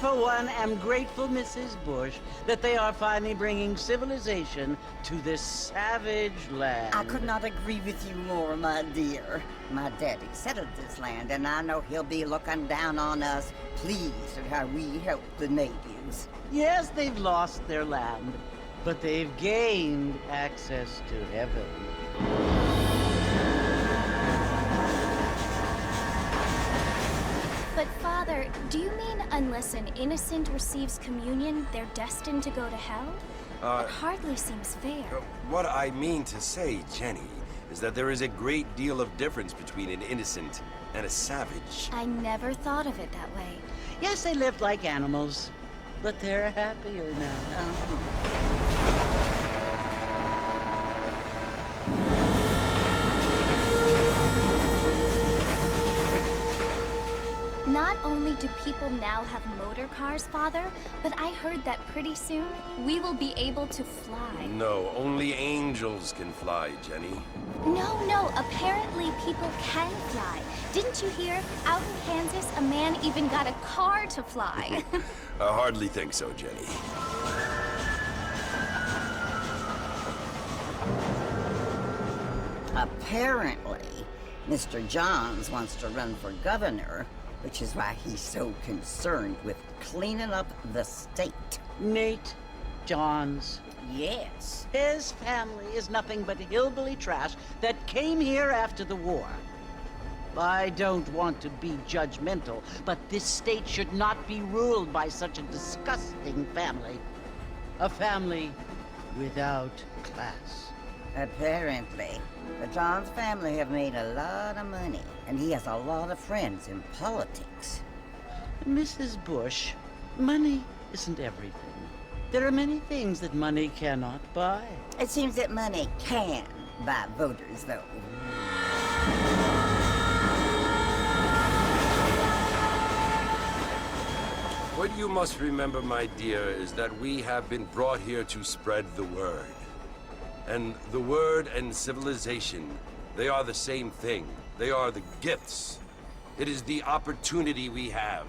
for one, am grateful, Mrs. Bush, that they are finally bringing civilization to this savage land. I could not agree with you more, my dear. My daddy settled this land, and I know he'll be looking down on us, pleased at how we help the natives. Yes, they've lost their land, but they've gained access to heaven. But Father, do you mean unless an innocent receives communion, they're destined to go to hell? That hardly seems fair. What I mean to say, Jenny, is that there is a great deal of difference between an innocent and a savage. I never thought of it that way. Yes, they lived like animals, but they're happier now. Not only do people now have motor cars, Father, but I heard that pretty soon we will be able to fly. No, only angels can fly, Jenny. No, apparently people can fly. Didn't you hear? Out in Kansas, a man even got a car to fly. I hardly think so, Jenny. Apparently, Mr. Johns wants to run for governor, which is why he's so concerned with cleaning up the state. Nate Johns. Yes. His family is nothing but hillbilly trash that came here after the war. I don't want to be judgmental, but this state should not be ruled by such a disgusting family. A family without class. Apparently, the Johns family have made a lot of money, and he has a lot of friends in politics. Mrs. Bush, money isn't everything. There are many things that money cannot buy. It seems that money can buy voters, though. What you must remember, my dear, is that we have been brought here to spread the word. And the word and civilization, they are the same thing. They are the gifts. It is the opportunity we have,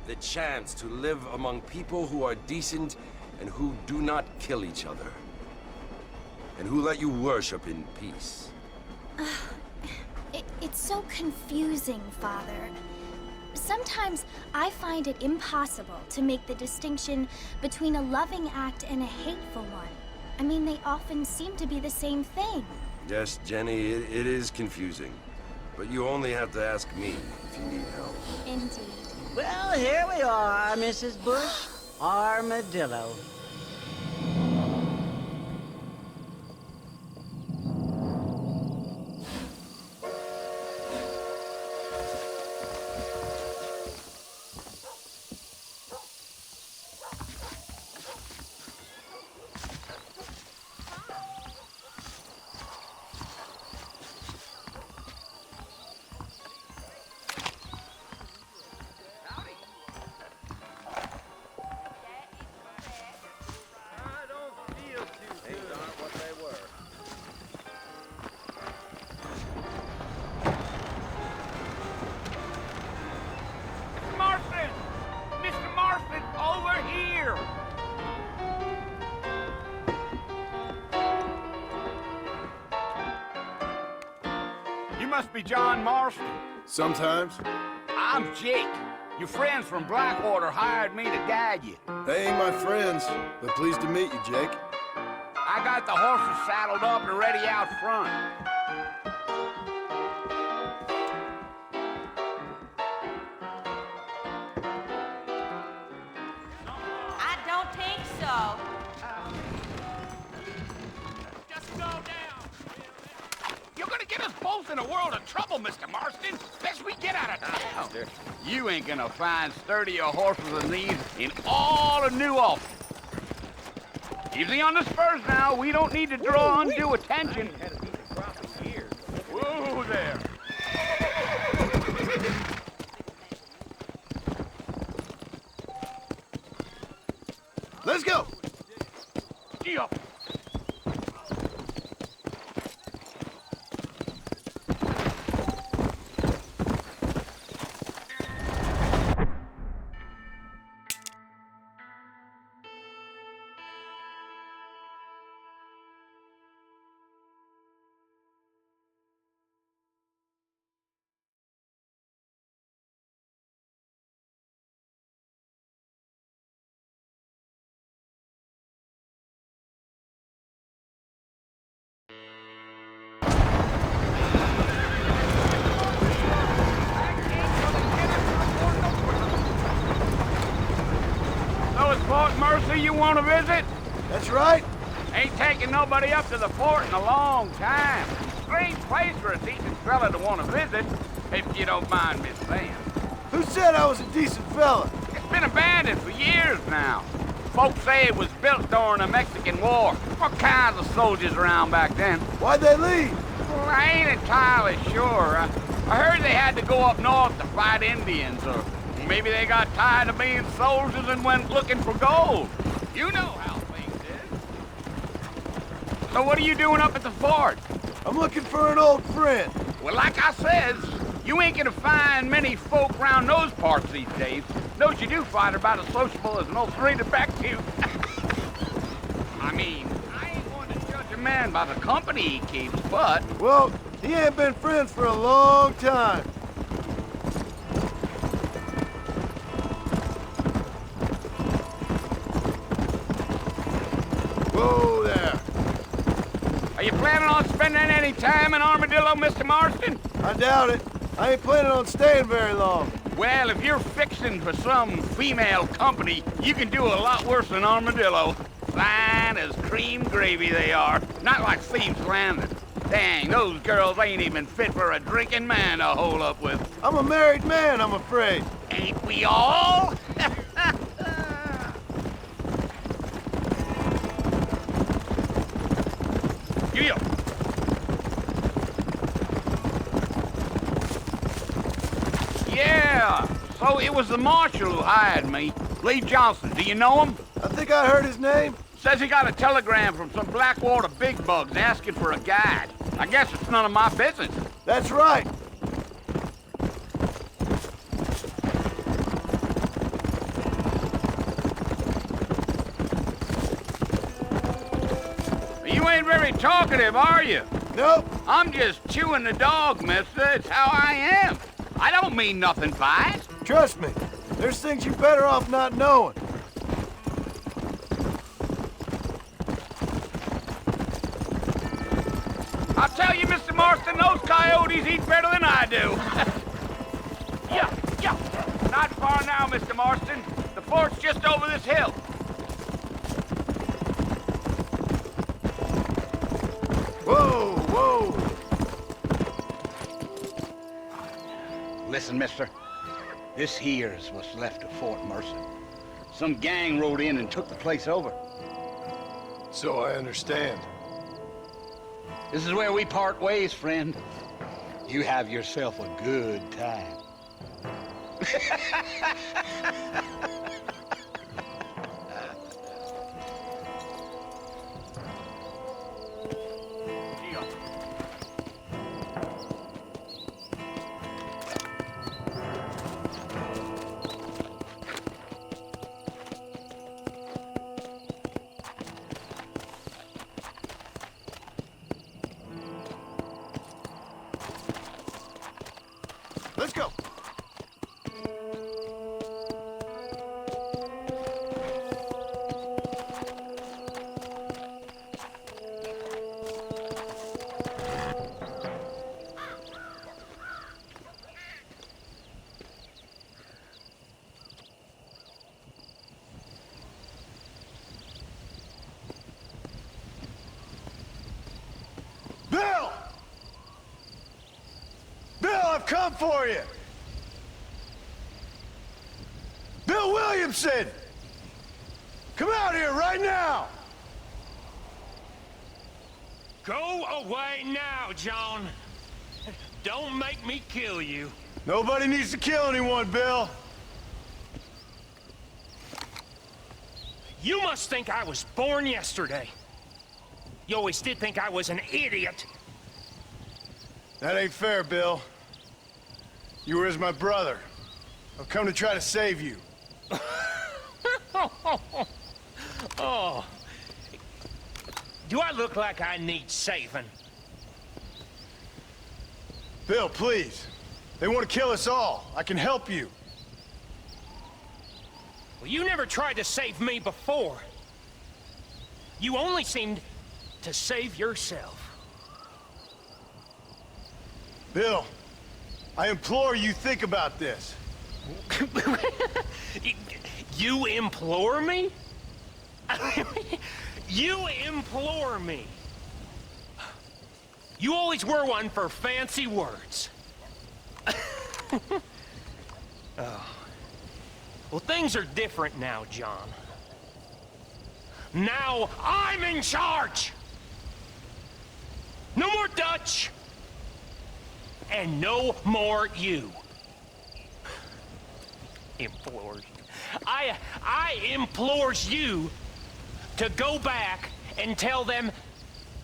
the chance to live among people who are decent and who do not kill each other. And who let you worship in peace. It's so confusing, Father. Sometimes I find it impossible to make the distinction between a loving act and a hateful one. I mean, they often seem to be the same thing. Yes, Jenny, it is confusing. But you only have to ask me if you need help. Indeed. Well, here we are, Mrs. Bush. Armadillo. Must be John Marston. Sometimes. I'm Jake. Your friends from Blackwater hired me to guide you. They ain't my friends, but pleased to meet you, Jake. I got the horses saddled up and ready out front. I don't think so. Just go down. You're gonna get us both in a world of trouble, Mr. Marston. Best we get out of town. You ain't gonna find sturdier horses than these in all of New Ulster. Easy on the spurs now. We don't need to draw undue attention. Whoa there. Let's go! Gee up. you want to visit? That's right. Ain't taking nobody up to the fort in a long time. Strange place for a decent fella to want to visit, if you don't mind me saying. Who said I was a decent fella? It's been abandoned for years now. Folks say it was built during the Mexican War. What kinds of soldiers around back then? Why'd they leave? Well, I ain't entirely sure. I heard they had to go up north to fight Indians, or maybe they got tired of being soldiers and went looking for gold. You know how things is. So what are you doing up at the fort? I'm looking for an old friend. Well, like I says, you ain't gonna find many folk round those parts these days. Those you do find are about as sociable as an old straight back to you. I mean, I ain't going to judge a man by the company he keeps, but... Well, he ain't been friends for a long time. Whoa there. Are you planning on spending any time in Armadillo, Mr. Marston? I doubt it. I ain't planning on staying very long. Well, if you're fixing for some female company, you can do a lot worse than Armadillo. Fine as cream gravy they are. Not like Thieves Landing. Dang, those girls ain't even fit for a drinking man to hole up with. I'm a married man, I'm afraid. Ain't we all? Yeah. Yeah, so it was the marshal who hired me. Lee Johnson, do you know him? I think I heard his name. Says he got a telegram from some Blackwater big bugs asking for a guide. I guess it's none of my business. That's right. You ain't very talkative, are you? Nope. I'm just chewing the dog, mister. It's how I am. I don't mean nothing by it. Trust me. There's things you're better off not knowing. I'll tell you, Mr. Marston, those coyotes eat better than I do. Yeah. Not far now, Mr. Marston. The fort's just over this hill. Whoa. Listen, mister. This here's what's left of Fort Mercer. Some gang rode in and took the place over. So I understand. This is where we part ways, friend. You have yourself a good time. Let's go. Bill! Bill, I've come for you! Bill Williamson! Come out here right now! Go away now, John. Don't make me kill you. Nobody needs to kill anyone, Bill. You must think I was born yesterday. You always did think I was an idiot. That ain't fair, Bill. You were as my brother. I've come to try to save you. Oh. Do I look like I need saving? Bill, please. They want to kill us all. I can help you. Well, you never tried to save me before. You only seemed to save yourself. Bill, I implore you think about this. You implore me? You implore me. You always were one for fancy words. Oh. Well, things are different now, John. Now I'm in charge! No more Dutch! And no more you. Implores you. I implores you to go back and tell them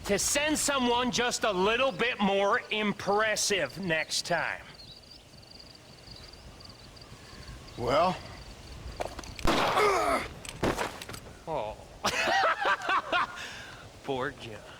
to send someone just a little bit more impressive next time. Well? Oh. Poor John.